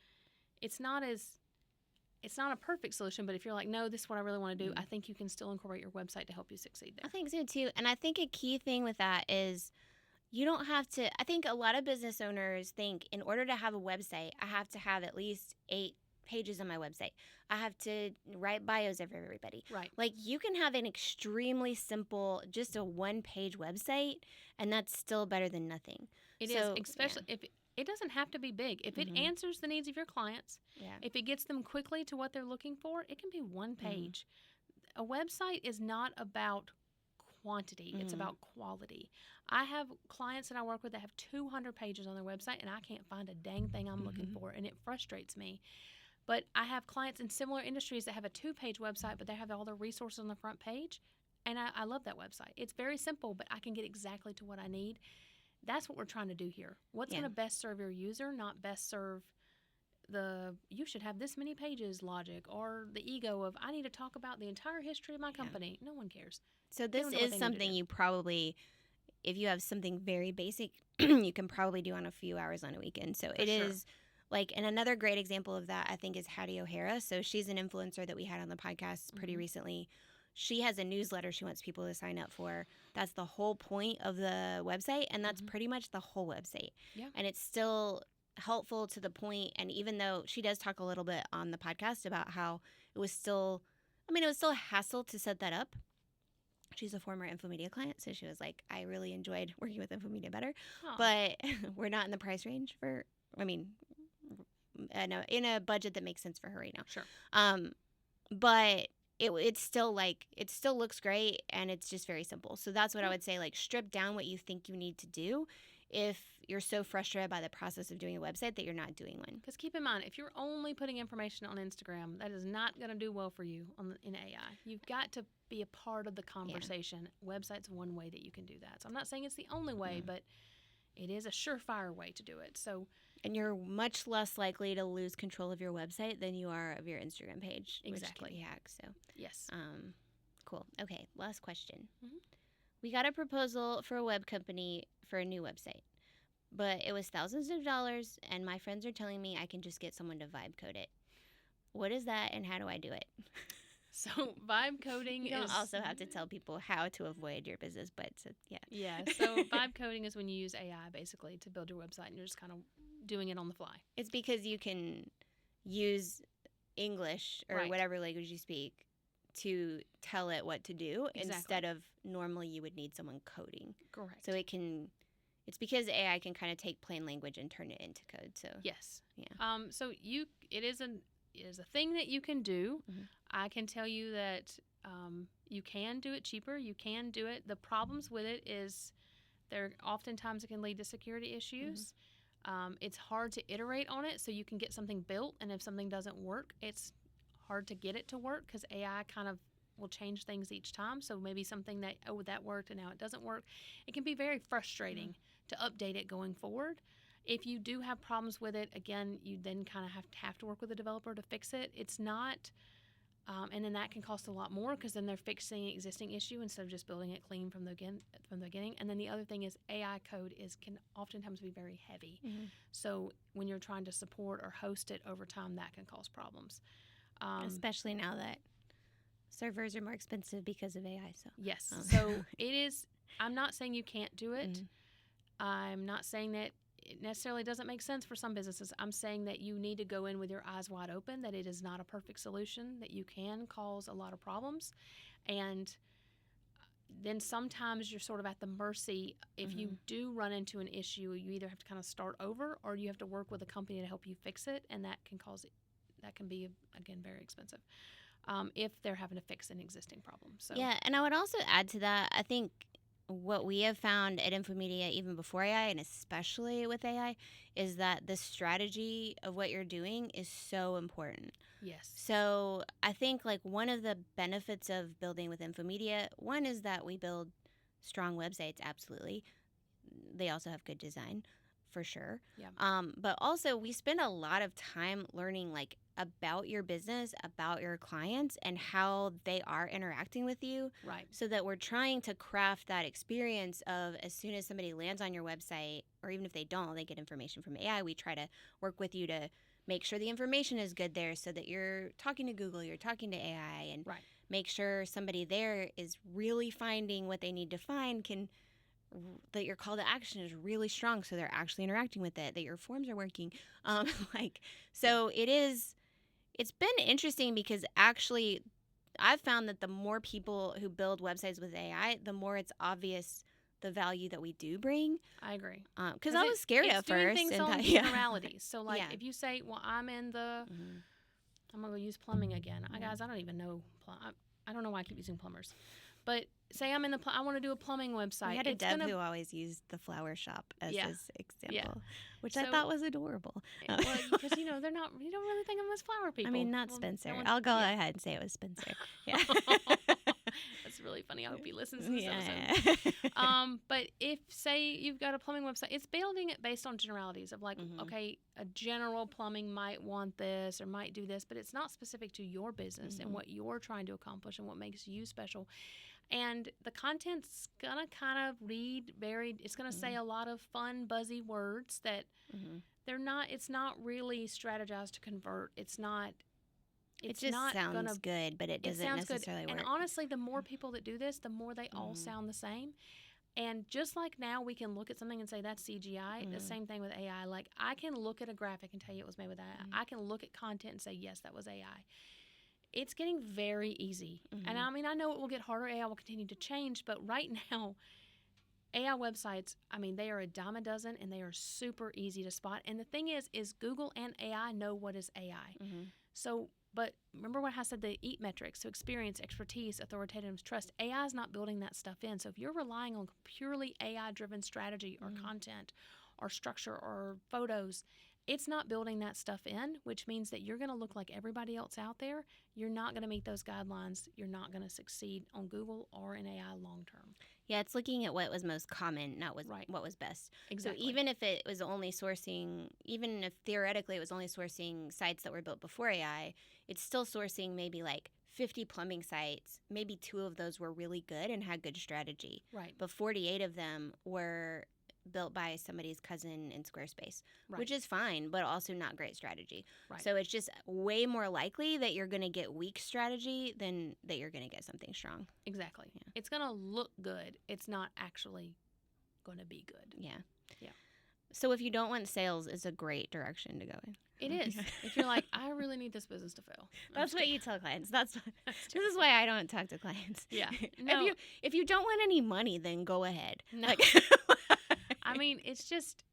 it's not a perfect solution, but if you're like, no, this is what I really want to do, I think you can still incorporate your website to help you succeed there. I think so too. And I think a key thing with that is you don't have to, I think a lot of business owners think in order to have a website, I have to have at least 8 pages on my website. I have to write bios of everybody. Right. Like you can have an extremely simple, just a 1-page website, and that's still better than nothing. It is, especially if it doesn't have to be big. If it answers the needs of your clients, if it gets them quickly to what they're looking for, it can be 1 page. A website is not about quantity. It's about quality. I have clients that I work with that have 200 pages on their website, and I can't find a dang thing I'm looking for, and it frustrates me. But I have clients in similar industries that have a 2-page website, but they have all their resources on the front page, and I love that website. It's very simple, but I can get exactly to what I need. That's what we're trying to do here. What's going to best serve your user, not best serve you should have this many pages logic or the ego of I need to talk about the entire history of my company. No one cares. So this is something you probably, if you have something very basic, you can probably do on a few hours on a weekend. So it is like, and another great example of that I think is Hattie O'Hara. So she's an influencer that we had on the podcast pretty recently. She has a newsletter she wants people to sign up for. That's the whole point of the website, and that's pretty much the whole website. Yeah. And it's still helpful to the point, and even though she does talk a little bit on the podcast about how it was still a hassle to set that up. She's a former Infomedia client, so she was like, I really enjoyed working with Infomedia better. Aww. But we're not in the price range in a budget that makes sense for her right now. Sure. But it's still it still looks great, and it's just very simple. So that's what I would say, like strip down what you think you need to do if you're so frustrated by the process of doing a website that you're not doing one. Because keep in mind, if you're only putting information on Instagram, that is not going to do well for you in AI. You've got to be a part of the conversation. Yeah. Website's one way that you can do that. So I'm not saying it's the only way, but it is a surefire way to do it. So, and you're much less likely to lose control of your website than you are of your Instagram page, which can be hacked. So yes. Cool. Okay, last question. We got a proposal for a web company for a new website, but it was thousands of dollars, and my friends are telling me I can just get someone to vibe code it. What is that, and how do I do it? So vibe coding you don't also have to tell people how to avoid your business, but Yeah, so vibe coding is when you use AI basically to build your website, and you're just kind of doing it on the fly. It's because you can use English or whatever language you speak to tell it what to do instead of normally you would need someone coding. Correct. So it's because AI can kind of take plain language and turn it into code. So yes. Yeah. So it is a thing that you can do. I can tell you that you can do it cheaper. You can do it. The problems with it is oftentimes it can lead to security issues. It's hard to iterate on it, so you can get something built, and if something doesn't work, it's hard to get it to work because AI kind of will change things each time. So maybe something that worked and now it doesn't work. It can be very frustrating to update it going forward. If you do have problems with it, again, you then kind of have to work with a developer to fix it. It's not, and then that can cost a lot more because then they're fixing an existing issue instead of just building it clean from the beginning. And then the other thing is AI code can oftentimes be very heavy. So when you're trying to support or host it over time, that can cause problems. Especially now that servers are more expensive because of AI. So yes, so it is. I'm not saying you can't do it. I'm not saying that it necessarily doesn't make sense for some businesses. I'm saying that you need to go in with your eyes wide open, that it is not a perfect solution, that you can cause a lot of problems. And then sometimes you're sort of at the mercy. If you do run into an issue, you either have to kind of start over or you have to work with a company to help you fix it. And that can be, again, very expensive if they're having to fix an existing problem. So Yeah, and I would also add to that, I think what we have found at Infomedia, even before AI and especially with AI, is that the strategy of what you're doing is so important. yes. So I think like one of the benefits of building with Infomedia, one is that we build strong websites, absolutely. They also have good design, for sure. Yeah. But also we spend a lot of time learning like about your business, about your clients, and how they are interacting with you. Right. So that we're trying to craft that experience of as soon as somebody lands on your website, or even if they don't, they get information from AI, we try to work with you to make sure the information is good there so that you're talking to Google, you're talking to AI, and Right. make sure somebody there is really finding what they need to find, that your call to action is really strong so they're actually interacting with it, that your forms are working. It's been interesting because actually I've found that the more people who build websites with AI, the more it's obvious the value that we do bring. I agree. Because I was scared at doing first. Things and on yeah. generalities. So, like, Yeah. if you say, well, I'm in the, I'm going to use plumbing again. Guys, I don't even know. I don't know why I keep using plumbers. But say I'm in the, I want to do a plumbing website. We had a dev who always used the flower shop as his example, which I thought was adorable. Well, because, they're not, you don't really think of them as flower people. I mean, not Spencer. I'll go ahead and say it was Spencer. Yeah. That's really funny. I hope he listens to this episode. But if, say, you've got a plumbing website, it's building it based on generalities of like, okay, a general plumbing might want this or might do this, but it's not specific to your business and what you're trying to accomplish and what makes you special. And the content's going to kind of read varied. It's going to say a lot of fun, buzzy words that it's not really strategized to convert. It just sounds good, but it doesn't necessarily work. And honestly, the more people that do this, the more they all sound the same. And just like now we can look at something and say that's CGI, the same thing with AI. Like I can look at a graphic and tell you it was made with AI. I can look at content and say, yes, that was AI. It's getting very easy. And I mean, I know it will get harder. AI will continue to change. But right now, AI websites, I mean, they are a dime a dozen and they are super easy to spot. And the thing is Google and AI know what is AI. So, but remember what I said, the EAT metrics, so experience, expertise, authoritative, trust. AI is not building that stuff in. So if you're relying on purely AI-driven strategy or content or structure or photos, it's not building that stuff in, which means that you're going to look like everybody else out there. You're not going to meet those guidelines. You're not going to succeed on Google or in AI long term. Yeah, it's looking at what was most common, not what was best. Exactly. So even if it was only sourcing, even if theoretically it was only sourcing sites that were built before AI, it's still sourcing maybe like 50 plumbing sites. Maybe 2 of those were really good and had good strategy. Right. But 48 of them were built by somebody's cousin in Squarespace, which is fine, but also not great strategy. Right. So it's just way more likely that you're going to get weak strategy than that you're going to get something strong. Exactly. Yeah. It's going to look good. It's not actually going to be good. Yeah. Yeah. So if you don't want sales, it's a great direction to go in. It is. If you're like, I really need this business to fail. That's what you tell clients. This is why I don't talk to clients. Yeah. No. If you don't want any money, then go ahead. No. I mean, it's just,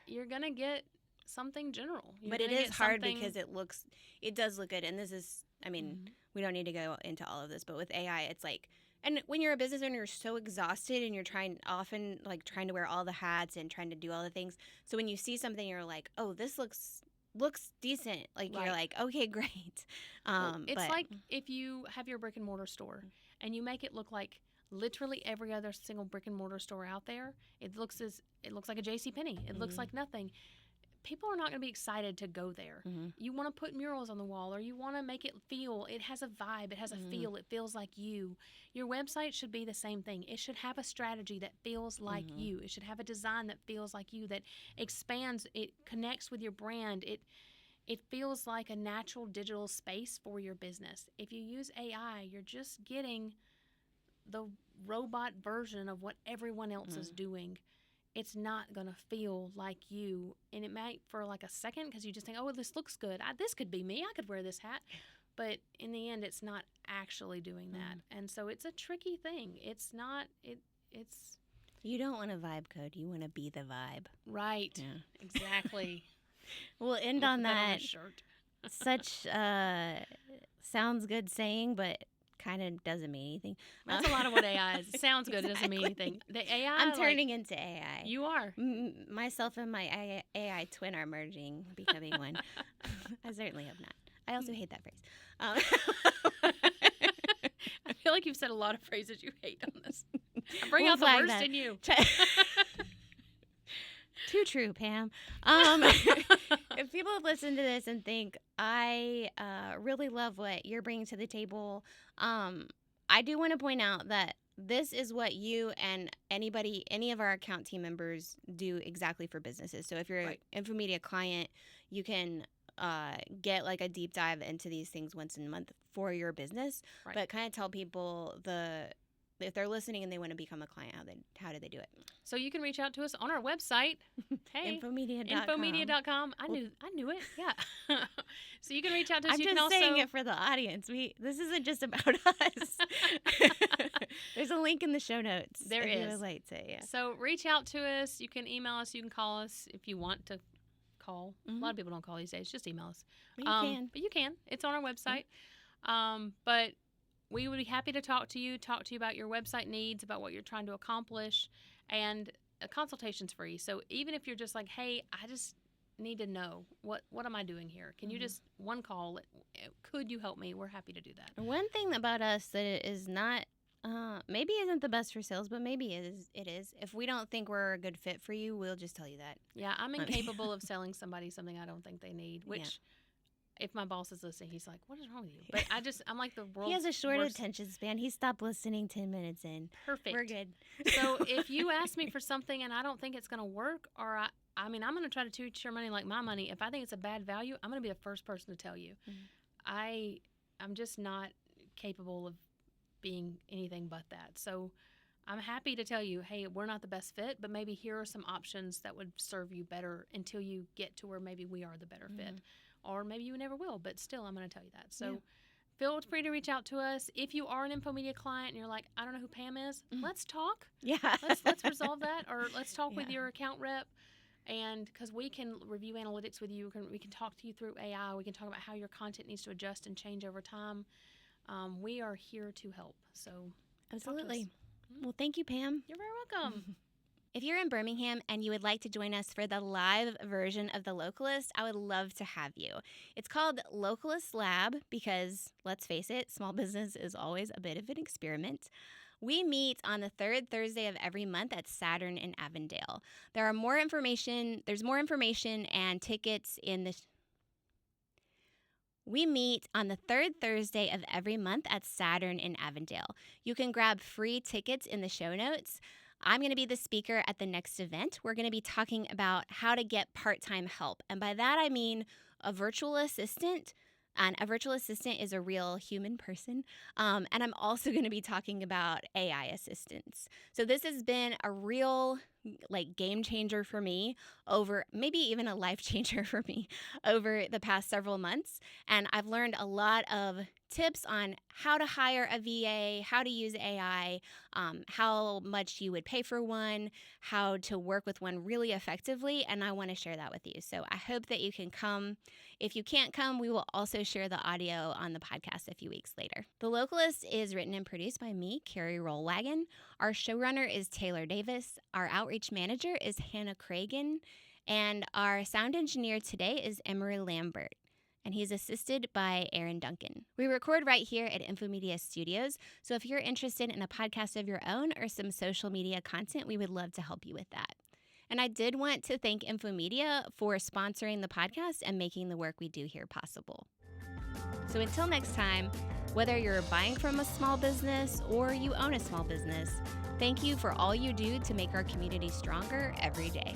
you're going to get something general. But it is hard because it does look good. And this is, I mean, we don't need to go into all of this, but with AI, it's like, and when you're a business owner, you're so exhausted and you're trying to wear all the hats and trying to do all the things. So when you see something, you're like, oh, this looks decent. Like, you're like, okay, great. It's like if you have your brick and mortar store and you make it look like literally every other single brick and mortar store out there, it looks like a JCPenney. It looks like nothing. People are not going to be excited to go there. You want to put murals on the wall, or you want to make it has a vibe, it has a feel, it feels like you. Your website should be the same thing. It should have a strategy that feels like you. It should have a design that feels like you, that expands, it connects with your brand. It feels like a natural digital space for your business. If you use AI, you're just getting the robot version of what everyone else is doing. it's not going to feel like you. And it might for like a second because you just think, oh, well, this looks good. This could be me. I could wear this hat. But in the end, it's not actually doing that. And so it's a tricky thing. It's not, it's. You don't want a vibe code. You want to be the vibe. Right. Yeah. Exactly. We'll end on that. Shirt. Such sounds good saying, but kind of doesn't mean anything. That's a lot of what AI is. It sounds good. Exactly. It doesn't mean anything. The AI. I'm turning into AI. You are. Myself and my AI twin are merging, becoming one. I certainly have not. I also hate that phrase. I feel like you've said a lot of phrases you hate on this. Bring out the worst in you. Too true, Pam. If people have listened to this and think, I really love what you're bringing to the table, I do want to point out that this is what you and any of our account team members do exactly for businesses. So if you're an Infomedia client, you can get like a deep dive into these things once a month for your business, but kind of tell people if they're listening and they want to become a client, how do they do it? So you can reach out to us on our website. Hey, Infomedia.com. I knew it. Yeah. So you can reach out to us. I'm just saying it for the audience. This isn't just about us. There's a link in the show notes. There is. You would like to, yeah. So reach out to us. You can email us. You can call us if you want to call. A lot of people don't call these days. Just email us. But you can. But you can. It's on our website. But we would be happy to talk to you about your website needs, about what you're trying to accomplish, and a consultation's free. So even if you're just like, hey, I just need to know what am I doing here? Can you just one call? Could you help me? We're happy to do that. One thing about us that is not maybe isn't the best for sales, but maybe it is. If we don't think we're a good fit for you, we'll just tell you that. Yeah, I'm incapable of selling somebody something I don't think they need, which if my boss is listening, he's like, what is wrong with you? But I'm like the world's He has a short worst. attention span. He stopped listening 10 minutes in. Perfect. We're good. So if you ask me for something and I don't think it's going to work, or I'm going to try to treat your money like my money. If I think it's a bad value, I'm going to be the first person to tell you. I'm just not capable of being anything but that. So I'm happy to tell you, hey, we're not the best fit, but maybe here are some options that would serve you better until you get to where maybe we are the better fit. Or maybe you never will, but still I'm going to tell you that. So feel free to reach out to us. If you are an Infomedia client and you're like, I don't know who Pam is, let's talk. Yeah. Let's resolve that, or let's talk with your account rep. And because we can review analytics with you, we can talk to you through AI. We can talk about how your content needs to adjust and change over time. We are here to help. So absolutely. Well, thank you, Pam. You're very welcome. If you're in Birmingham and you would like to join us for the live version of The Localist, I would love to have you. It's called Localist Lab because, let's face it, small business is always a bit of an experiment. We meet on the third Thursday of every month at Saturn in Avondale. There's more information and tickets in the... We meet on the third Thursday of every month at Saturn in Avondale. You can grab free tickets in the show notes. I'm going to be the speaker at the next event. We're going to be talking about how to get part-time help. And by that, I mean a virtual assistant. And a virtual assistant is a real human person. And I'm also going to be talking about AI assistants. So this has been a real game changer for me, maybe even a life changer for me over the past several months. And I've learned a lot of tips on how to hire a VA, how to use AI, how much you would pay for one, how to work with one really effectively, and I want to share that with you. So I hope that you can come. If you can't come, we will also share the audio on the podcast a few weeks later. The Localist is written and produced by me, Carrie Rollwagon. Our showrunner is Taylor Davis. Our outreach manager is Hannah Cragen. And our sound engineer today is Emery Lambert. And he's assisted by Aaron Duncan. We record right here at Infomedia Studios, so if you're interested in a podcast of your own or some social media content, we would love to help you with that. And I did want to thank Infomedia for sponsoring the podcast and making the work we do here possible. So until next time, whether you're buying from a small business or you own a small business, thank you for all you do to make our community stronger every day.